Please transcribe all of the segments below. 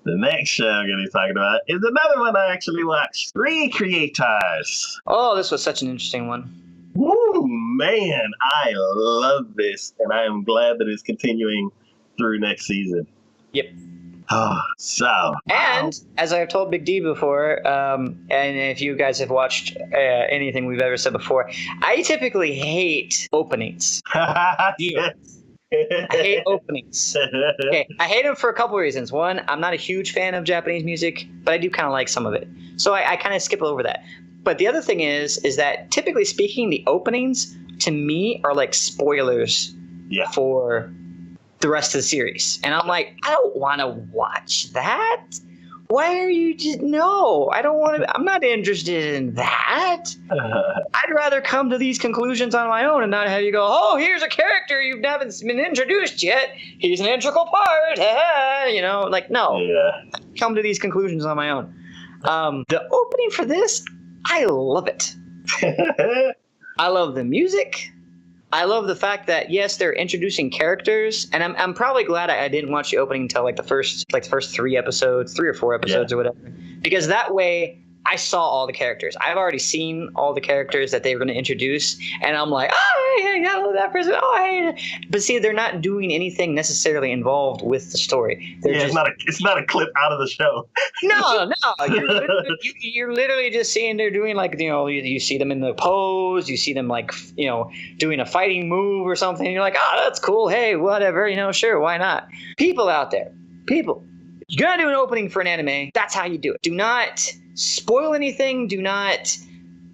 The next show I'm going to be talking about is another one I actually watched. Three Creators. Oh, this was such an interesting one. Woo, man, I love this, and I am glad that it's continuing through next season. Yep. And as I've told Big D before, and if you guys have watched anything we've ever said before, I typically hate openings. Yes. I hate openings. Okay, I hate them for a couple of reasons. One, I'm not a huge fan of Japanese music, but I do kind of like some of it. So I kind of skip over that. But the other thing is that typically speaking, the openings to me are like spoilers for the rest of the series. And I'm like, I don't want to watch that. Why are you just, no, I don't want to, I'm not interested in that. I'd rather come to these conclusions on my own and not have you go, oh, here's a character you haven't been introduced yet. He's an integral part. You know, like, no. Yeah. Come to these conclusions on my own. The opening for this, I love it. I love the music. I love the fact that, yes, they're introducing characters, and I'm probably glad I didn't watch the opening until the first 3 episodes, 3 or 4 episodes or whatever, because that way I saw all the characters. I've already seen all the characters that they were going to introduce, and I'm like, oh, hey, I love that person. Oh, hey. But see, they're not doing anything necessarily involved with the story. It's not a clip out of the show. No. You're literally just seeing they're doing you see them in the pose, you see them doing a fighting move or something. And you're like, oh, that's cool. Hey, whatever, sure, why not? People out there, you're gonna do an opening for an anime. That's how you do it. Do not spoil anything. Do not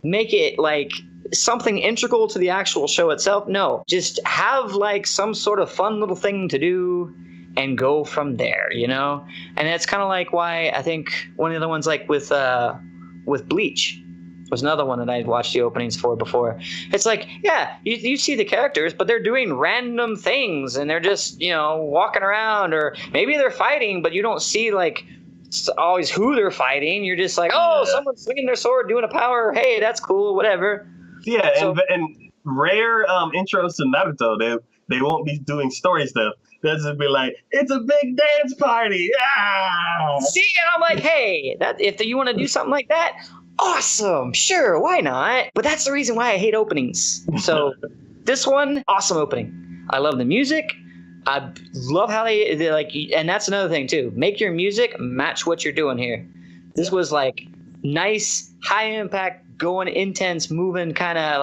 make it like something integral to the actual show itself. No, just have some sort of fun little thing to do and go from there, And that's kind of like why I think one of the other ones with Bleach was another one that I'd watched the openings for before. It's like, yeah, you see the characters, but they're doing random things and they're just, walking around, or maybe they're fighting, but you don't see always who they're fighting. You're just like, oh, someone's swinging their sword, doing a power. Hey, that's cool, whatever. Yeah, so, and rare intros to Naruto, they won't be doing story stuff. They'll just be like, it's a big dance party. Ah! See, and I'm like, hey, if you want to do something like that, awesome, sure, why not? But that's the reason why I hate openings. So this one, awesome opening. I love the music. I love how they and that's another thing too. Make your music match what you're doing here. This was nice, high impact, going intense, moving, kind of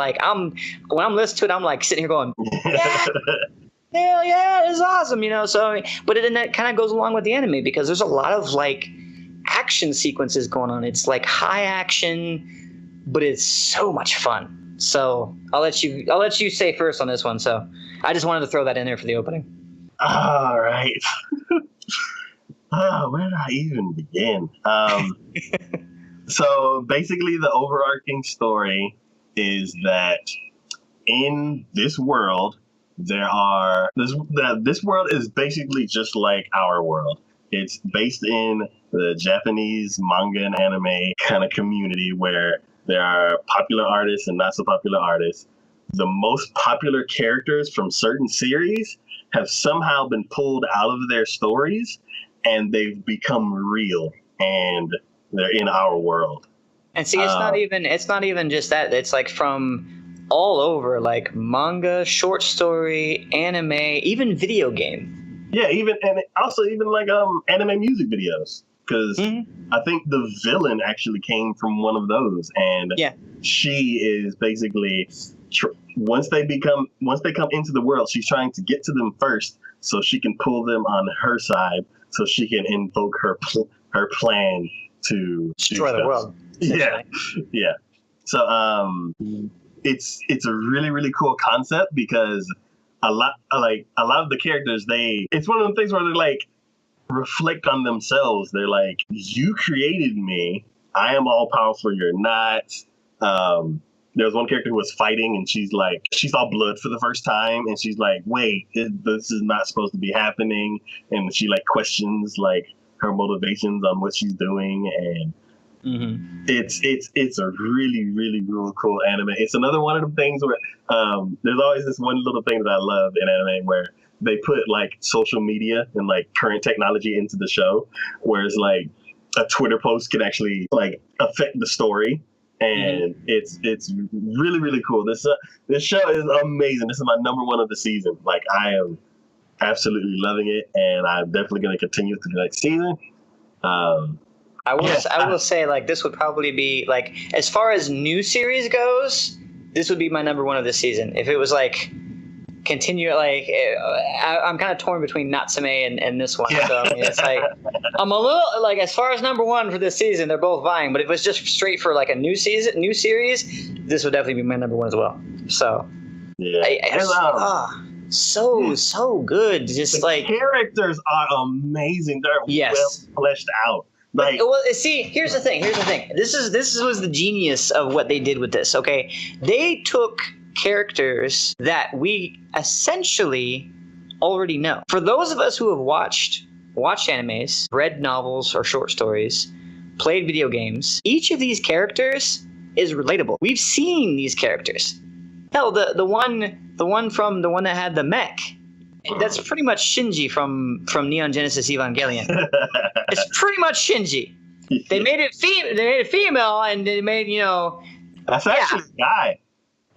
when I'm listening to it, I'm sitting here going, yeah, hell yeah, it's awesome, So, but then that kind of goes along with the anime because there's a lot of action sequences going on. It's high action, but it's so much fun. So I'll let you say first on this one. So I just wanted to throw that in there for the opening. All right. Where do I even begin? So basically the overarching story is that in this world, this world is basically just like our world. It's based in the Japanese manga and anime kind of community where there are popular artists and not so popular artists. The most popular characters from certain series have somehow been pulled out of their stories and they've become real and they're in our world. And see, it's not even just that. It's from all over, manga, short story, anime, even video game. Yeah, even anime music videos. Because I think the villain actually came from one of those, and she is basically once they come into the world, she's trying to get to them first so she can pull them on her side, so she can invoke her plan to destroy the world. Yeah. So it's a really, really cool concept because a lot of the characters, it's one of the things where they're reflect on themselves. They're like, you created me. I am all powerful. You're not. There was one character who was fighting and she saw blood for the first time and she's like, wait, this is not supposed to be happening. And she questions her motivations on what she's doing. And It's a really, really, really cool anime. It's another one of the things where there's always this one little thing that I love in anime where they put like social media and like current technology into the show, whereas like a Twitter post can actually like affect the story. And it's really, really cool. This show is amazing. This is my number one of the season. Like, I am absolutely loving it, and I'm definitely going to continue through the next season. I will say, like, this would probably be, like, as far as new series goes, this would be my number one of the season. If it was, like, continue, like, I'm kind of torn between Natsume and this one. So, I mean, it's like, I'm a little, like, as far as number one for this season, they're both vying. But if it was just straight for, like, a new series, this would definitely be my number one as well. So, so good. Just the like characters are amazing. They're well fleshed out. Like, well, see, here's the thing. This was the genius of what they did with this. Okay, they took characters that we essentially already know. For those of us who have watched animes, read novels or short stories, played video games, each of these characters is relatable. We've seen these characters. Hell, the one that had the mech, that's pretty much Shinji from Neon Genesis Evangelion. It's pretty much Shinji. They made it female, and they made, that's actually a guy.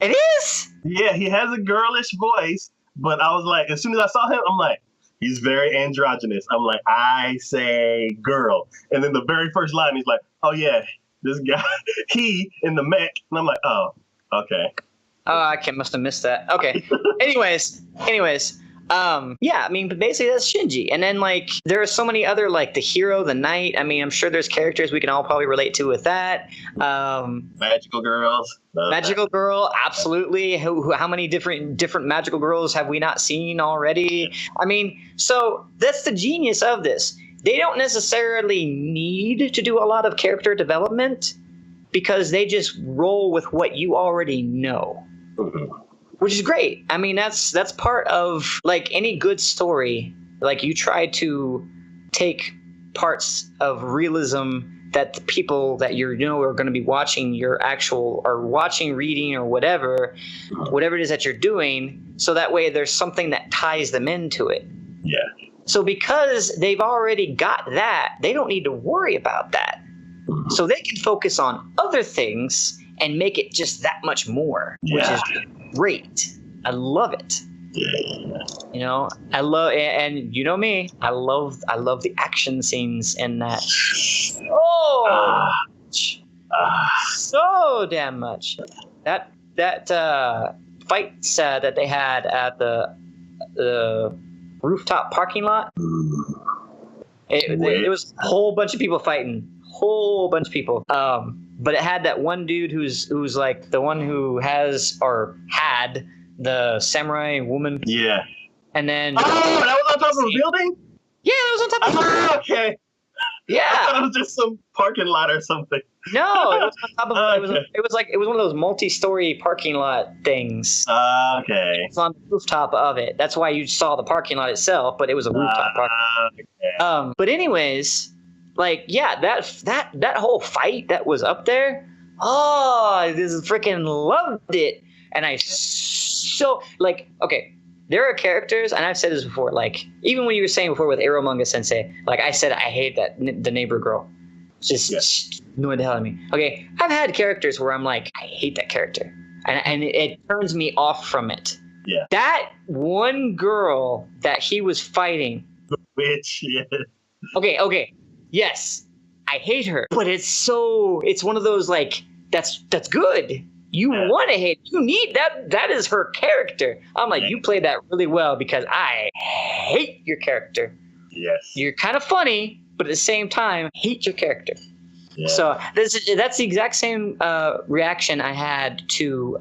It is? Yeah, he has a girlish voice, but I was like, as soon as I saw him, I'm like, he's very androgynous. I'm like, I say girl. And then the very first line, he's like, oh yeah, this guy, he in the mech. And I'm like, oh, okay. Oh, I must have missed that. Okay. Anyways. Yeah, I mean, but basically that's Shinji. And then, like, there are so many other, like, the hero, the knight. I mean, I'm sure there's characters we can all probably relate to with that. Magical girls. Magical girl, absolutely. How many different magical girls have we not seen already? I mean, so that's the genius of this. They don't necessarily need to do a lot of character development because they just roll with what you already know. Which is great. I mean, that's part of, like, any good story. Like, you try to take parts of realism that the people that are going to be watching reading, or whatever it is that you're doing, so that way there's something that ties them into it. Yeah. So because they've already got that, they don't need to worry about that. So they can focus on other things and make it just that much more, which is great. I love it. Yeah. I love, and you know me, I love the action scenes in that. So damn much. That fights that they had at the rooftop parking lot. It was a whole bunch of people fighting. Whole bunch of people. But it had that one dude who's like the one who has or had the samurai woman. Yeah. And then that was on top of a building? Yeah, that was on top of a building. Okay. Yeah. I thought it was just some parking lot or something. No, it was on top of it was one of those multi-story parking lot things. Okay. It's on the rooftop of it. That's why you saw the parking lot itself, but it was a rooftop parking lot. Okay. But anyways, like, yeah, that whole fight that was up there, I just freaking loved it. And okay, there are characters, and I've said this before, like, even when you were saying before with Eromanga Sensei, like, I said I hate the neighbor girl. Just annoyed the hell out of me. Okay, I've had characters where I'm like, I hate that character. And it turns me off from it. Yeah. That one girl that he was fighting. Which, yeah. Okay. Yes, I hate her, but it's one of those, like, that's good. You want to hate. You need that. That is her character. I'm like, you played that really well because I hate your character. Yes. You're kind of funny, but at the same time, hate your character. Yeah. So that's the exact same reaction I had to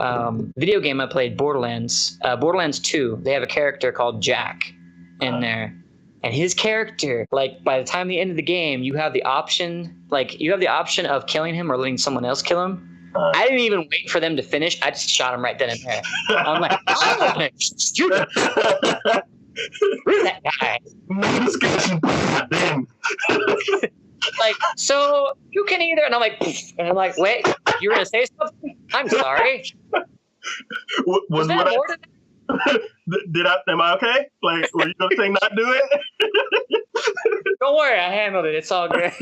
video game I played, Borderlands. Borderlands 2. They have a character called Jack in there. And his character, like, by the time the end of the game, you have the option of killing him or letting someone else kill him. I didn't even wait for them to finish. I just shot him right then and there. I'm like, stupid. Who's that guy? No discussion. like, so you can either, and I'm like, "Pfft," and I'm like, wait, you were gonna say something? I'm sorry. Was that more than that? Am I okay? Like, were you gonna say not do it? Don't worry, I handled it. It's all good.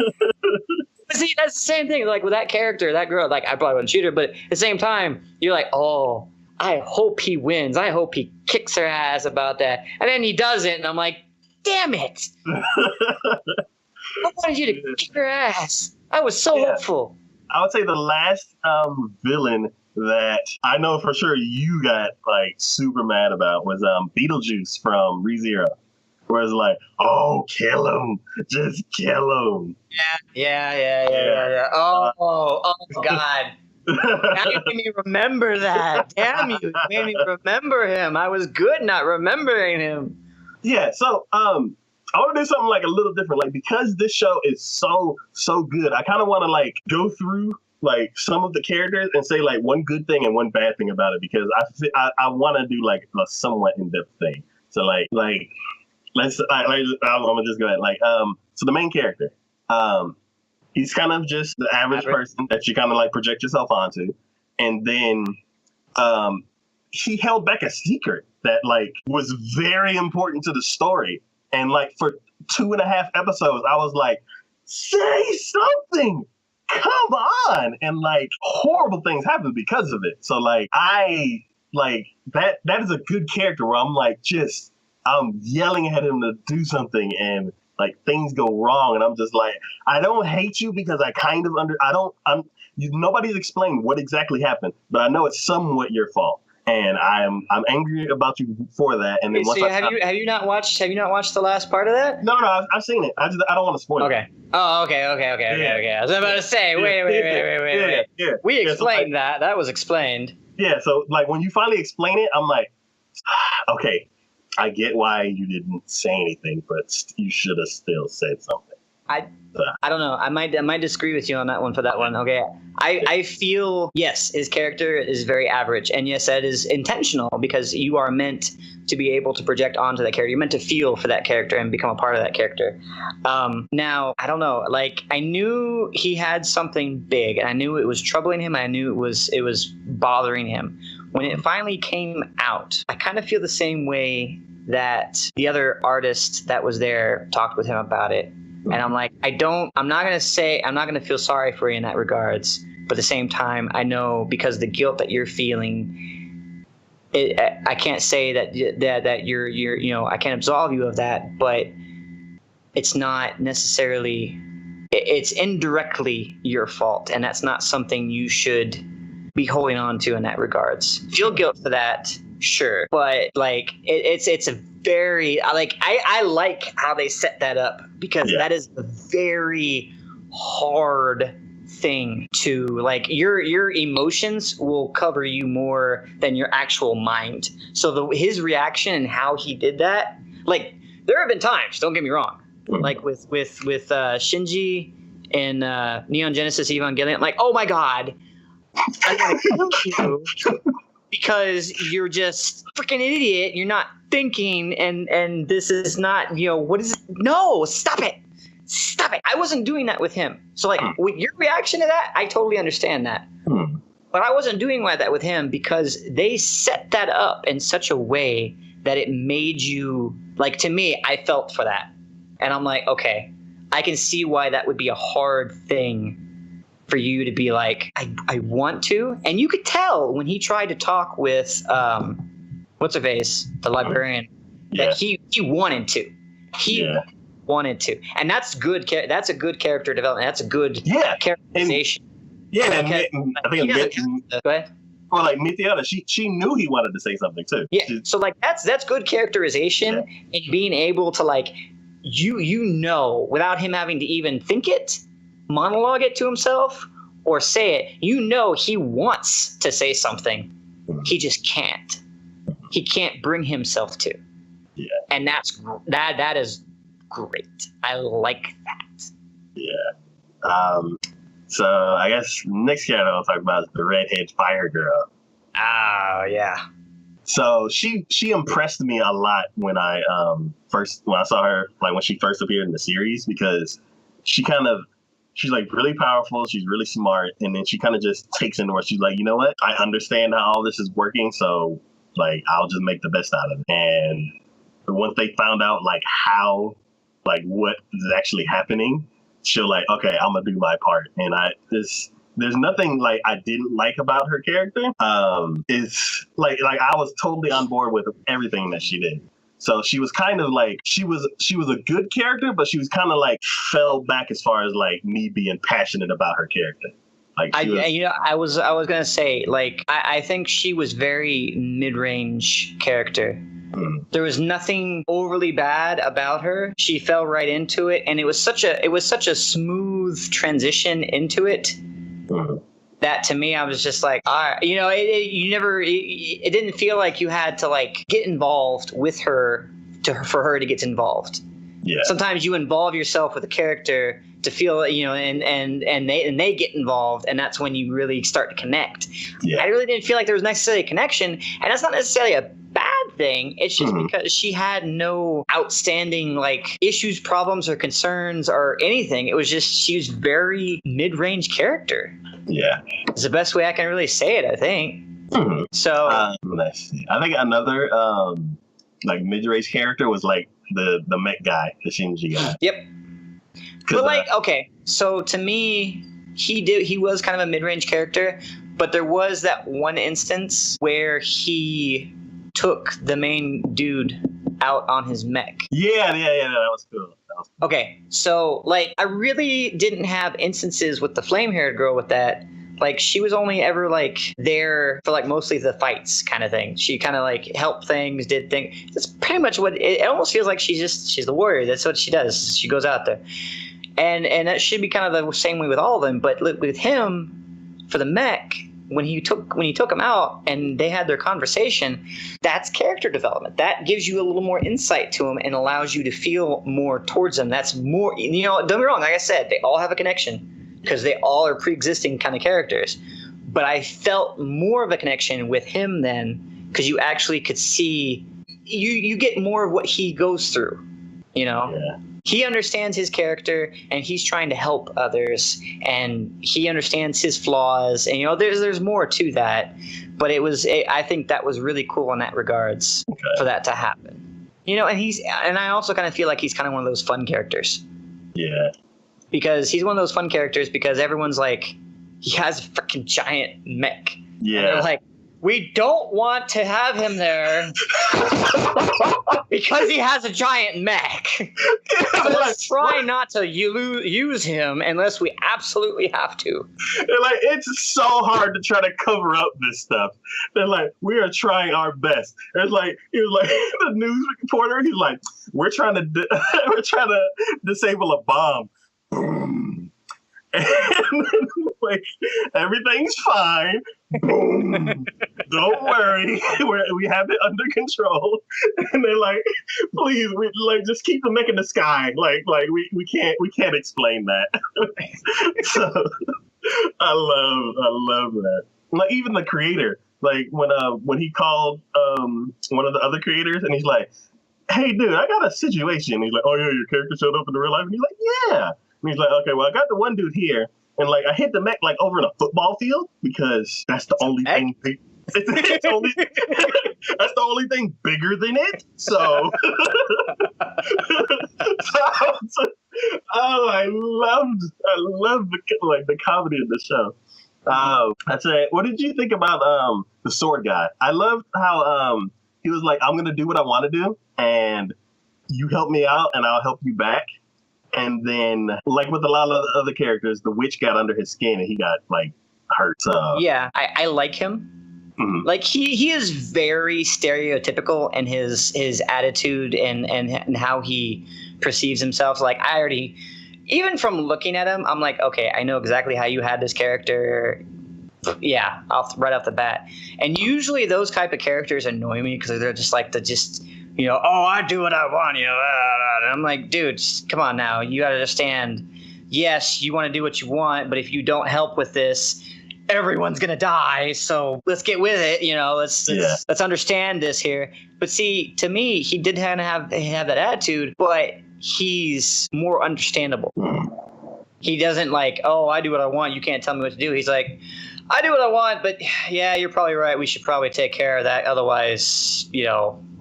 But see, that's the same thing. Like with that character, that girl, like I probably wouldn't shoot her, but at the same time, you're like, oh, I hope he wins. I hope he kicks her ass about that. And then he doesn't, and I'm like, damn it. I wanted you to kick her ass. I was so hopeful. I would say the last villain that I know for sure you got like super mad about was Beetlejuice from ReZero. Where it's like, oh, kill him. Just kill him. Yeah. Oh, God. Now you made me remember that. Damn you. You made me remember him. I was good not remembering him. Yeah, so I want to do something like a little different. Like, because this show is so good, I kind of want to like go through like some of the characters and say like one good thing and one bad thing about it, because I want to do like a somewhat in-depth thing. So like I'm gonna just go ahead. Like, so the main character, he's kind of just the average person that you kind of like project yourself onto, and then, he held back a secret that like was very important to the story, and like for 2.5 episodes, I was like, say something, come on, and like horrible things happen because of it. So like I like that is a good character where I'm like I'm yelling at him to do something, and like things go wrong, and I'm just like, I don't hate you because I kind of nobody's explained what exactly happened, but I know it's somewhat your fault, and I'm angry about you for that. And then have you not watched the last part of that? No, I've seen it. I don't want to spoil it. Okay. Oh, okay. I was about to say, wait. Yeah. We explained that. That was explained. Yeah. So like when you finally explain it, I'm like, okay. I get why you didn't say anything, but you should have still said something. I don't know. I might disagree with you on that one for that one. Okay. I feel, yes, his character is very average, and yes, that is intentional because you are meant to be able to project onto that character. You're meant to feel for that character and become a part of that character. Now, I don't know. Like, I knew he had something big, and I knew it was troubling him. I knew it was bothering him. When it finally came out, I kind of feel the same way that the other artist that was there talked with him about it. And I'm like, I'm not going to feel sorry for you in that regards. But at the same time, I know because the guilt that you're feeling, I can't say that you're I can't absolve you of that, but it's not necessarily, it's indirectly your fault. And that's not something you should be holding on to in that regards. Feel guilt for that, sure, but like it's a very I like how they set that up, because that is a very hard thing to like. Your emotions will cover you more than your actual mind. So his reaction and how he did that, like there have been times, don't get me wrong, like with Shinji and Neon Genesis Evangelion, I'm like, oh my god, I'm gonna kill you because you're just freaking idiot. You're not thinking, and this is not, what is it? No, stop it. I wasn't doing that with him. So like with your reaction to that, I totally understand that. But I wasn't doing that with him because they set that up in such a way that it made you, like, to me, I felt for that. And I'm like, okay, I can see why that would be a hard thing for you to be like, I want to. And you could tell when he tried to talk with what's her face, the librarian, that he wanted to. He wanted to, and that's good. That's a good character development. That's a good characterization. And, I think go ahead. Or like Mithiana, she knew he wanted to say something too. Yeah, so like that's good characterization, and being able to like without him having to even think it, monologue it to himself or say it, he wants to say something, he just can't. He can't bring himself to. Yeah. And that is great. I like that. Yeah. So I guess next character I'll talk about is the redhead fire girl. Oh yeah. So she impressed me a lot when I saw her, like when she first appeared in the series, because she kind of she's like really powerful. She's really smart. And then she kind of just takes into where she's like, you know what? I understand how all this is working. So like, I'll just make the best out of it. And once they found out like how, like what is actually happening, she'll like, okay, I'm gonna do my part. And there's nothing like I didn't like about her character. It's like I was totally on board with everything that she did. So she was kind of like she was a good character, but she was kind of like fell back as far as like me being passionate about her character. Like I was gonna say like I think she was very mid-range character. There was nothing overly bad about her. She fell right into it, and it was such a smooth transition into it. That to me, I was just like, all right, it didn't feel like you had to like get involved with her for her to get involved. Yeah. Sometimes you involve yourself with a character to feel, and they get involved, and that's when you really start to connect. Yeah. I really didn't feel like there was necessarily a connection, and that's not necessarily a bad thing. It's just because she had no outstanding like issues, problems, or concerns or anything. It was just she was very mid-range character. Yeah, it's the best way I can really say it, I think. So let's see. I think another like mid-range character was like the mech guy, the Shinji guy. Yep. But like, okay, so to me, he was kind of a mid-range character, but there was that one instance where he took the main dude out on his mech. Yeah, that was cool. Okay, so like I really didn't have instances with the flame-haired girl with that. Like she was only ever like there for like mostly the fights kind of thing. She kind of like helped things, did things. That's pretty much what it almost feels like. She's the warrior. That's what she does. She goes out there, and that should be kind of the same way with all of them. But with him, for the mech, when he took him out and they had their conversation, that's character development. That gives you a little more insight to him and allows you to feel more towards him. That's more, don't get me wrong. Like I said, they all have a connection because they all are pre-existing kind of characters. But I felt more of a connection with him then because you actually could see, you get more of what he goes through, Yeah. He understands his character and he's trying to help others and he understands his flaws and there's more to that, but I think that was really cool in that regards for that to happen. And I also kind of feel like he's kind of one of those fun characters. Yeah. Because he's one of those fun characters because everyone's like, he has a freaking giant mech. Yeah. And they're like, we don't want to have him there because he has a giant mech. So let's try not to use him unless we absolutely have to. They're like, it's so hard to try to cover up this stuff. They're like, we are trying our best. He was like the news reporter. He's like, we're trying to disable a bomb. Boom. And then, like, everything's fine. Boom. Don't worry. We have it under control. And they're like, please, just keep the mech in the sky. Like we can't explain that. So I love that. Like even the creator, like when he called one of the other creators and he's like, hey dude, I got a situation. He's like, oh yeah, your character showed up in the real life? And he's like, yeah. And he's like, okay, well I got the one dude here. And like I hit the mech like over in a football field because that's the only thing. That's the only thing bigger than it. So, I loved the comedy of the show. I'd say, what did you think about the sword guy? I loved how he was like, I'm gonna do what I want to do, and you help me out, and I'll help you back. And then, like with a lot of the other characters, the witch got under his skin and he got like hurt. So yeah, I like him. Mm-hmm. Like he is very stereotypical in his attitude and how he perceives himself. Like I already, even from looking at him, I'm like, okay, I know exactly how you had this character. Yeah, right off the bat. And usually those type of characters annoy me because they're just like oh, I do what I want, and I'm like, dude, come on now. You got to understand, yes, you want to do what you want, but if you don't help with this, everyone's going to die. So let's get with it. Let's understand this here. But see, to me, he did have that attitude, but he's more understandable. he doesn't like, oh, I do what I want, you can't tell me what to do. He's like, I do what I want, but yeah, you're probably right. We should probably take care of that. Otherwise,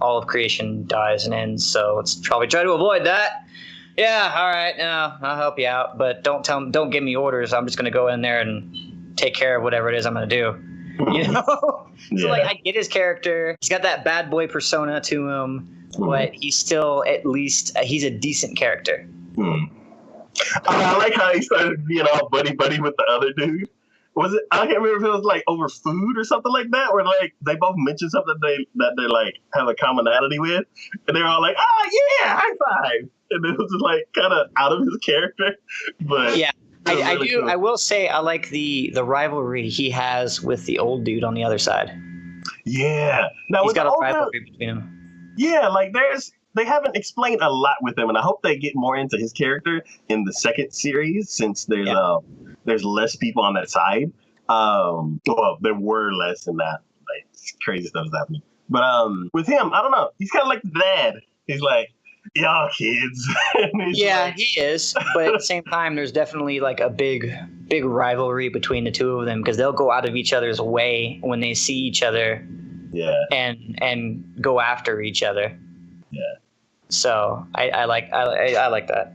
all of creation dies and ends. So let's probably try to avoid that. Yeah, all right. No, I'll help you out, but don't give me orders. I'm just going to go in there and take care of whatever it is I'm going to do. So like, I get his character. He's got that bad boy persona to him, but he's still he's a decent character. I like how he started being all buddy with the other dude. Was it? I can't remember if it was like over food or something like that, where like they both mentioned something that they like have a commonality with, and they're all like, yeah, high five, and it was just like kind of out of his character. But yeah, I really do. cool. I will say I like the rivalry he has with the old dude on the other side. Yeah, now he's got a rivalry between them. Yeah, like they haven't explained a lot with him, and I hope they get more into his character in the second series since there's less people on that side. Well, there were less in that. Like, crazy stuff is happening. But with him, I don't know. He's kind of like the dad. He's like, y'all kids. He is. But at the same time, there's definitely like a big rivalry between the two of them because they'll go out of each other's way when they see each other. Yeah. And go after each other. Yeah. So I like that.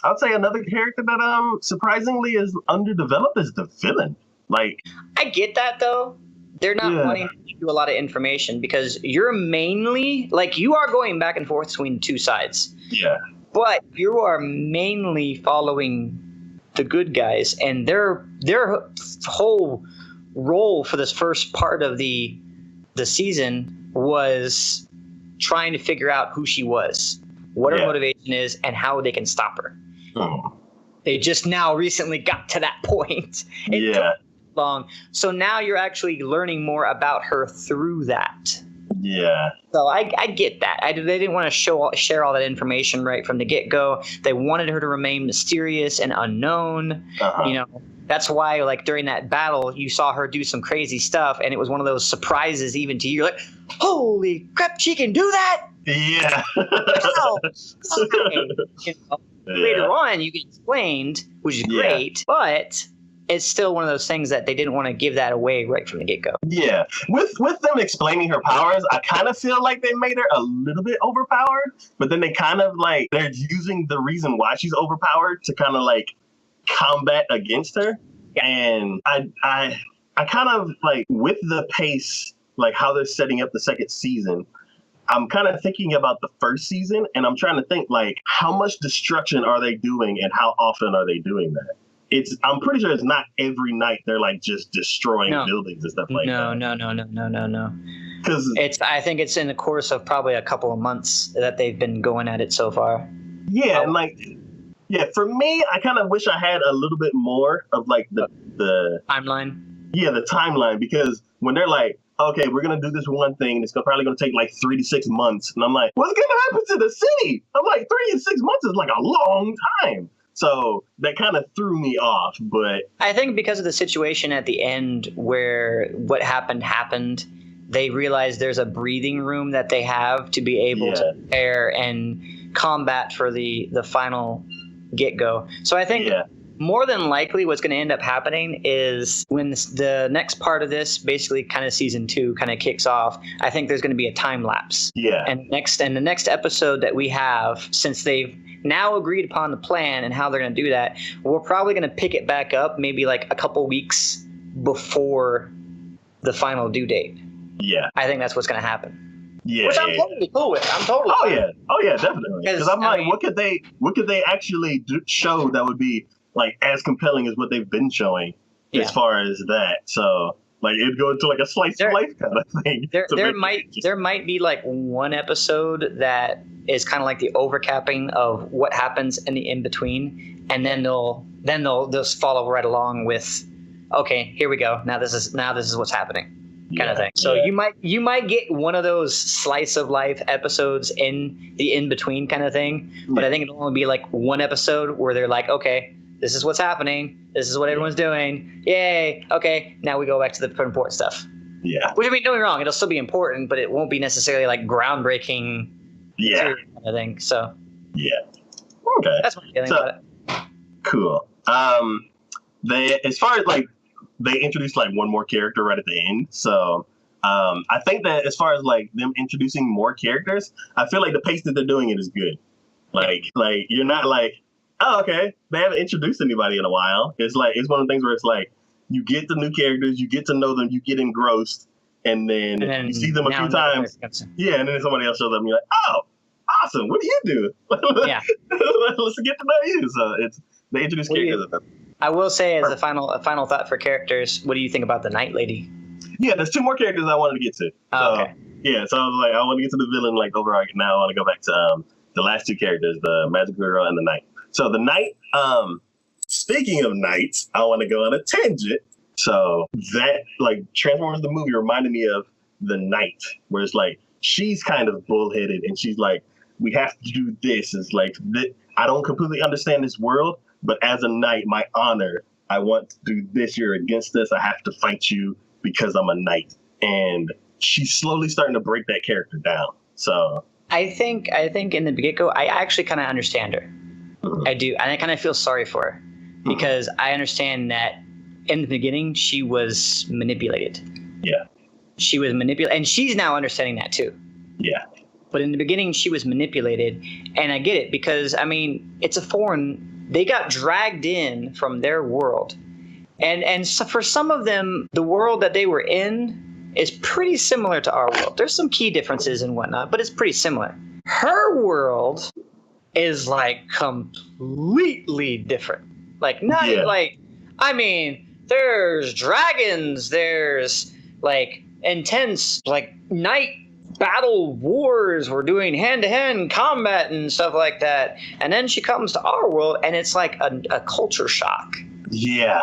I would say another character that surprisingly is underdeveloped is the villain. Like, I get that though. They're not wanting to give you a lot of information because you're mainly like you are going back and forth between two sides. Yeah. But you are mainly following the good guys, and their whole role for this first part of the season was trying to figure out who she was, what her motivation is, and how they can stop her. They just now recently got to that point. It took long. So now you're actually learning more about her through that. Yeah. So I get that. They didn't want to share all that information right from the get-go. They wanted her to remain mysterious and unknown. That's why, like, during that battle, you saw her do some crazy stuff, and it was one of those surprises even to you. You're like, holy crap, she can do that? Yeah. Later on, you get explained, which is great, but it's still one of those things that they didn't want to give that away right from the get-go. Yeah. With them explaining her powers, I kind of feel like they made her a little bit overpowered, but then they kind of, like, they're using the reason why she's overpowered to kind of, like, combat against her. And I kind of, like, with the pace, like, how they're setting up the second season, I'm kind of thinking about the first season, and I'm trying to think, like, how much destruction are they doing and how often are they doing that? I'm pretty sure it's not every night they're, like, just destroying buildings and stuff like that. No. Because I think it's in the course of probably a couple of months that they've been going at it so far. Yeah, and, like, for me, I kind of wish I had a little bit more of, like, the timeline. Yeah, the timeline, because when they're like, okay, we're going to do this one thing, and it's probably going to take like 3 to 6 months. And I'm like, what's going to happen to the city? I'm like, 3 to 6 months is like a long time. So that kind of threw me off. But I think because of the situation at the end where what happened, they realized there's a breathing room that they have to be able to prepare and combat for the final get-go. So I think more than likely what's going to end up happening is when the next part of this, basically kind of season 2 kind of kicks off, I think there's going to be a time lapse. Yeah. And the next episode that we have, since they've now agreed upon the plan and how they're going to do that, we're probably going to pick it back up maybe like a couple weeks before the final due date. Yeah. I think that's what's going to happen. Yeah, which I'm totally cool with. I'm totally. Oh yeah, definitely. Because I'm like, what could they actually show that would be like as compelling as what they've been showing as far as that? So like it'd go into like a slice of life kind of thing. There might be like one episode that is kind of like the overcapping of what happens in the in between, and then they'll just follow right along with, okay, here we go. Now this is what's happening. Kind of thing. So you might get one of those slice of life episodes in the in between kind of thing, but I think it'll only be like one episode where they're like, okay, this is what's happening, this is what everyone's doing, yay, okay, now we go back to the important stuff. Yeah. Which, I mean, don't get me wrong, it'll still be important, but it won't be necessarily like groundbreaking kind of thing. So okay, that's my feeling about it. Cool. They, as far as like, they introduced like one more character right at the end. So I think that as far as like them introducing more characters, I feel like the pace that they're doing it is good. Like you're not like, oh, okay, they haven't introduced anybody in a while. It's like, it's one of the things where it's like, you get the new characters, you get to know them, you get engrossed, and then you see them a few times. Yeah, and then somebody else shows up and you're like, oh, awesome, what do you do? Yeah. Let's get to know you. So it's, they introduce characters. I will say, as a final thought for characters, what do you think about the Night Lady? Yeah, there's two more characters I wanted to get to. Oh, okay. Yeah, so I was like, I want to get to the villain, like, overall. Now I want to go back to the last two characters, the Magic Girl and the Knight. So the Knight, speaking of knights, I want to go on a tangent. So that, like, Transformers the movie reminded me of the Knight, where it's like, she's kind of bullheaded, and she's like, we have to do this. It's like, I don't completely understand this world, but as a knight, my honor, I want to do this. You're against this. I have to fight you because I'm a knight. And she's slowly starting to break that character down. So I think in the get-go, I actually kind of understand her. I do. And I kind of feel sorry for her because I understand that in the beginning, she was manipulated. Yeah. She was manipulated. And she's now understanding that too. Yeah. But in the beginning, she was manipulated. And I get it because, I mean, it's a foreign. They got dragged in from their world. And so for some of them, the world that they were in is pretty similar to our world. There's some key differences and whatnot, but it's pretty similar. Her world is like completely different. Like, not like, I mean, there's dragons, there's like intense, like night battle wars. We're doing hand-to-hand combat and stuff like that. And then she comes to our world and it's like a culture shock. Yeah.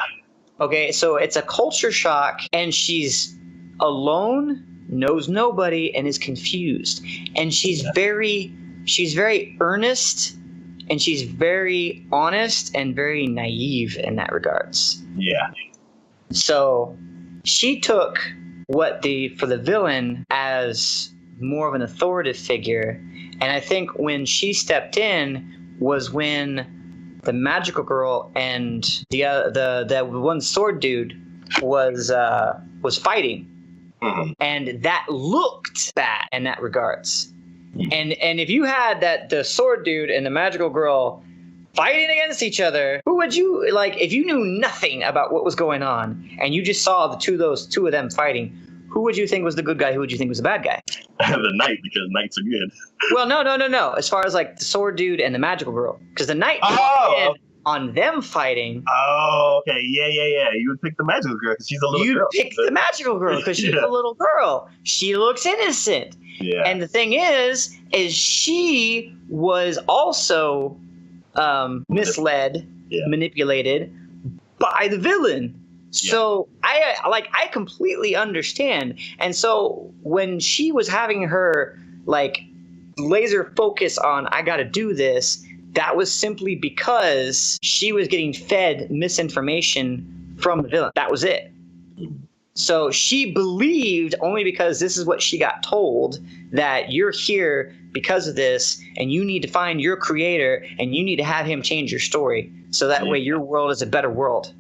Okay, so it's a culture shock and she's alone, knows nobody, and is confused. And she's very earnest, and she's very honest and very naive in that regards. Yeah. So she took for the villain as more of an authoritative figure, and I think when she stepped in was when the magical girl and the one sword dude was fighting. Mm-hmm. And that looked bad in that regards. Mm-hmm. And if you had the sword dude and the magical girl fighting against each other, who would you like? If you knew nothing about what was going on and you just saw those two of them fighting, who would you think was the good guy? Who would you think was the bad guy? The knight, because knights are good. Well, no. As far as like the sword dude and the magical girl, because the knight on them fighting. Oh, okay, yeah. You would pick the magical girl because she's a little girl. You pick the magical girl because she's a little girl. She looks innocent. Yeah. And the thing is she was also misled, manipulated by the villain. So I completely understand. And so when she was having her like laser focus on I got to do this, that was simply because she was getting fed misinformation from the villain. That was it. So she believed only because this is what she got told, that you're here because of this and you need to find your creator and you need to have him change your story so that way your world is a better world.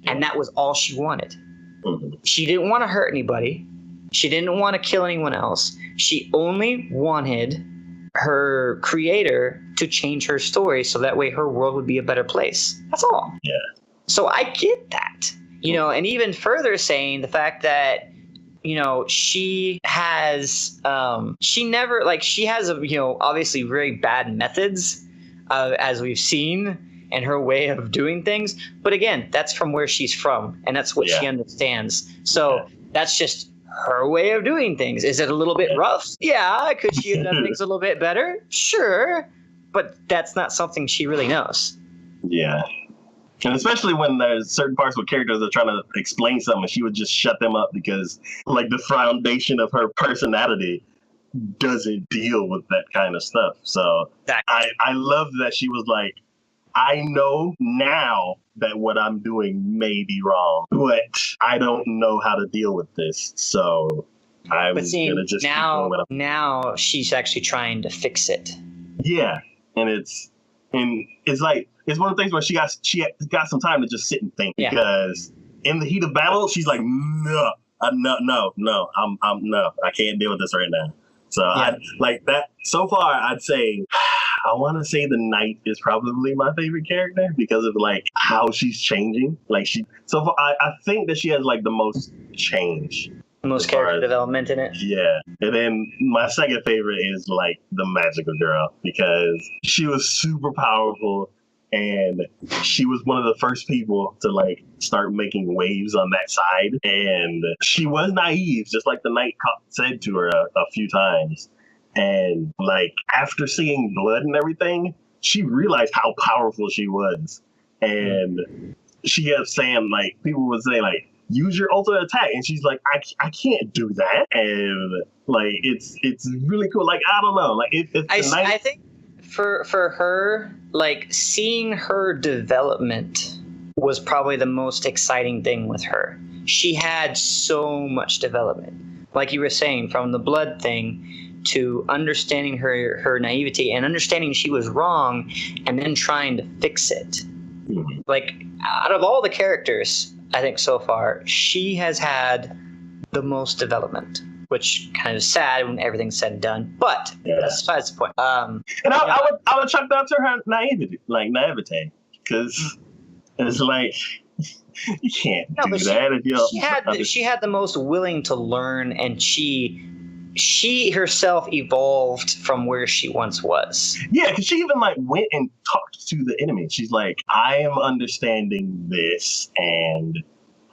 And that was all she wanted. Mm-hmm. She didn't want to hurt anybody. She didn't want to kill anyone else. She only wanted her creator to change her story so that way her world would be a better place. That's all. Yeah. So I get that. And even further saying the fact that, she has, she has, obviously very bad methods, as we've seen, and her way of doing things. But again, that's from where she's from, and that's what she understands. So that's just her way of doing things. Is it a little bit rough? Yeah. Could she have done things a little bit better? Sure. But that's not something she really knows. Yeah. And especially when there's certain parts where characters are trying to explain something, she would just shut them up because, like, the foundation of her personality doesn't deal with that kind of stuff. So I love that she was like, I know now that what I'm doing may be wrong, but I don't know how to deal with this. So I'm going to just now she's actually trying to fix it. Yeah. And And it's one of the things where she got some time to just sit and think, because in the heat of battle, she's like, no, no, I can't deal with this right now. So I like that. So far, I'd say I want to say the Knight is probably my favorite character because of like how she's changing. Like so far, I think that she has like the most change. Most character development in it. Yeah. And then my second favorite is like the magical girl, because she was super powerful and she was one of the first people to like start making waves on that side. And she was naive, just like the Knight said to her a few times. And like after seeing blood and everything, she realized how powerful she was. And she kept saying, like, people would say like, use your ultimate attack, and she's like, I can't do that. And like it's really cool. Like I don't know, like I think for her, like seeing her development was probably the most exciting thing with her. She had so much development, like you were saying, from the blood thing to understanding her naivety and understanding she was wrong and then trying to fix it. Like out of all the characters, I think so far, she has had the most development, which kind of sad when everything's said and done. But that's besides the point. And I would chuck that to her naivete, because it's like you can't do that if you don't. She had the most willing to learn, and she herself evolved from where she once was. Yeah, because she even like went and talked to the enemy. She's like, I am understanding this, and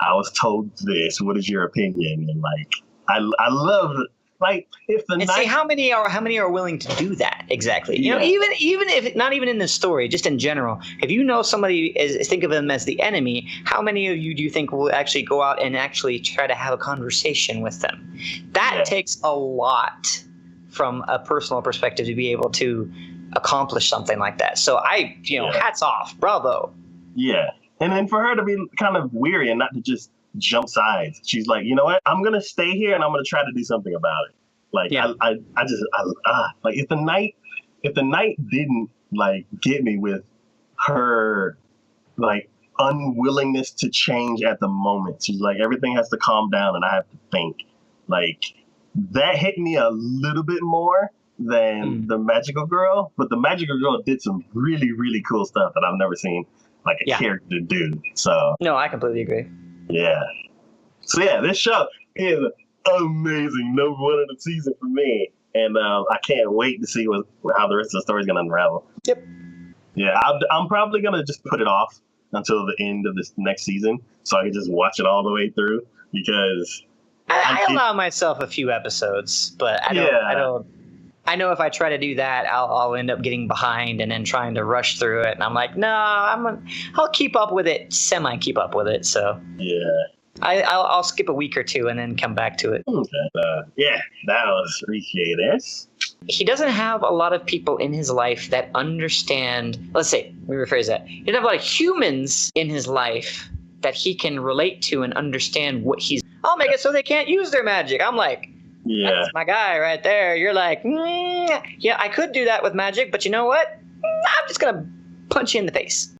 I was told this. What is your opinion? And like, I love like if the see how many are willing to do that exactly. You know, even if not even in this story, just in general, if you know somebody think of them as the enemy, how many of you do you think will actually go out and actually try to have a conversation with them? That takes a lot from a personal perspective to be able to accomplish something like that. So hats off, bravo. Yeah, and then for her to be kind of weary and not to just jump sides, she's like, you know what, I'm gonna stay here and I'm gonna try to do something about it. Like like if the Knight didn't like get me with her like unwillingness to change at the moment, she's like, everything has to calm down and I have to think, like that hit me a little bit more than the magical girl. But the magical girl did some really, really cool stuff that I've never seen like a character do. So no, I completely agree. Yeah. So yeah, this show is amazing. Number one of the season for me, and I can't wait to see how the rest of the story is going to unravel. Yep. Yeah, I'm probably going to just put it off until the end of this next season, so I can just watch it all the way through. Because I allow myself a few episodes, but I don't. I know if I try to do that, I'll end up getting behind and then trying to rush through it. And I'm like, no, I'll keep up with it, keep up with it. So yeah, I'll skip a week or two and then come back to it. Yeah, that was appreciated. He doesn't have a lot of people in his life that understand. Let me rephrase that. He doesn't have a lot of humans in his life that he can relate to and understand what he's. I'll make it so they can't use their magic. I'm like, that's my guy right there. You're like, yeah, I could do that with magic, but you know what? I'm just going to punch you in the face.